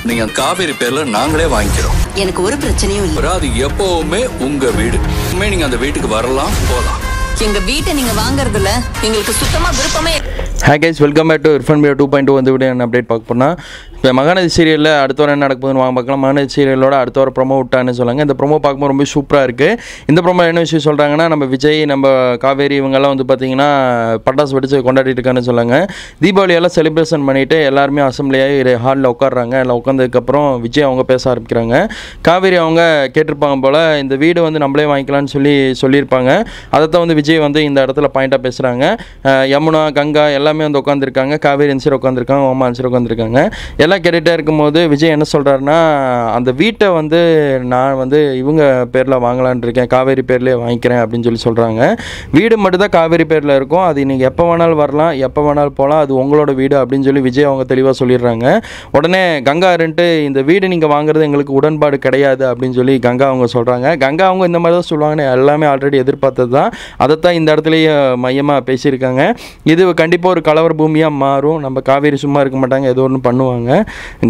நீங்க காவேரி பேர்ல நாங்களே வாங்கிக்கிறோம். எனக்கு ஒரு பிரச்சனையும் இல்லை. அது எப்பவுமே உங்க வீடு. நீங்க அந்த வீட்டுக்கு வரலாம் போலாம். எங்க வீட்டை நீங்க வாங்குறதுல எங்களுக்கு சுத்தமா விருப்பமே. Hi guys, welcome back to Irfan media 2.2 வந்து வீடியோ என்ன அப்டேட் பார்க்க போனால், இப்போ மகாநதி சீரியலில் அடுத்த வாரம் என்ன நடக்க போகுதுன்னு வாங்க பார்க்கலாம். மகாநதி சீரியலோட அடுத்த வாரம் ப்ரோமோ விட்டான்னு சொல்லாங்க. இந்த ப்ரோமோ பார்க்கும்போது ரொம்ப சூப்பராக இருக்குது. இந்த ப்ரோமோ என்ன விஷயம் சொல்கிறாங்கன்னா, நம்ம விஜய், நம்ம காவேரி இவங்கெல்லாம் வந்து பார்த்திங்கன்னா பட்டாசு வெடிச்சு கொண்டாடிட்டு இருக்கான்னு சொல்லாங்க. தீபாவளியெல்லாம் செலிப்ரேஷன் பண்ணிவிட்டு எல்லாருமே அசம்பிளியாகி ஹாலில் உட்காடுறாங்க. எல்லாம் உட்காந்ததுக்கப்புறம் விஜய் அவங்க பேச ஆரம்பிக்கிறாங்க. காவேரி அவங்க கேட்டிருப்பாங்க போல், இந்த வீடு வந்து நம்மளே வாங்கிக்கலான்னு சொல்லியிருப்பாங்க. அதைத்தான் வந்து விஜய் வந்து இந்த இடத்துல பாயிண்ட்டாக பேசுகிறாங்க. யமுனா, கங்கா எல்லாமே வந்து உட்காந்துருக்காங்க. காவேரி அன்சர் உட்காந்துருக்காங்க, ஓமா அன்சர் உட்காந்துருக்காங்க. எல்லாம் கேட்டுகிட்டே இருக்கும்போது விஜய் என்ன சொல்கிறாருன்னா, அந்த வீட்டை வந்து நான் வந்து இவங்க பேரில் வாங்கலான் இருக்கேன், காவேரி பேர்லேயே வாங்கிக்கிறேன் அப்படின்னு சொல்கிறாங்க. வீடு மட்டும் தான் காவேரி பேரில் இருக்கும். அது நீங்கள் எப்போ வேணாலும் வரலாம், எப்போ வேணாலும் போகலாம், அது உங்களோட வீடு அப்படின்னு விஜய் அவங்க தெளிவாக சொல்லிடுறாங்க. உடனே கங்கா இருந்துட்டு, இந்த வீடு நீங்கள் வாங்குறது எங்களுக்கு உடன்பாடு கிடையாது அப்படின்னு கங்கா அவங்க சொல்கிறாங்க. கங்கா அவங்க இந்த மாதிரி தான் சொல்லுவாங்கன்னு எல்லாமே ஆல்ரெடி எதிர்பார்த்தது தான். அதைத்தான் இந்த இடத்துலையே மையமாக பேசியிருக்காங்க. இது கண்டிப்பாக ஒரு கலவர பூமியாக மாறும். நம்ம காவேரி சும்மா இருக்க மாட்டாங்க, ஏதோ ஒன்று பண்ணுவாங்க.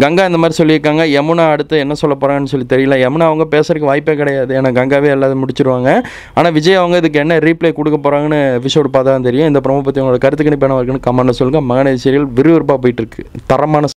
கங்கா இந்த மாதிரி சொல்லியிருக்காங்க. யமுனா அடுத்து என்ன சொல்ல போகிறாங்கன்னு தெரியல. யமுனா அவங்க பேசுறதுக்கு வாய்ப்பே கிடையாது, ஏன்னா கங்காவே எல்லாத்தையும் முடிச்சிருவாங்க. ஆனால் விஜய் அவங்க இதுக்கு என்ன ரீப்ளை கொடுக்க போகிறாங்கன்னு எபிசோடு பார்த்தா தான் தெரியும். இந்த ப்ரோமோ பற்றி உங்களோட கருத்துக்கு இப்போ என்ன இருக்குன்னு கமெண்ட்டில் சொல்லுங்கள். மகாநதி சீரியல் விறுவிறுப்பாக போயிட்டுருக்கு. தரமான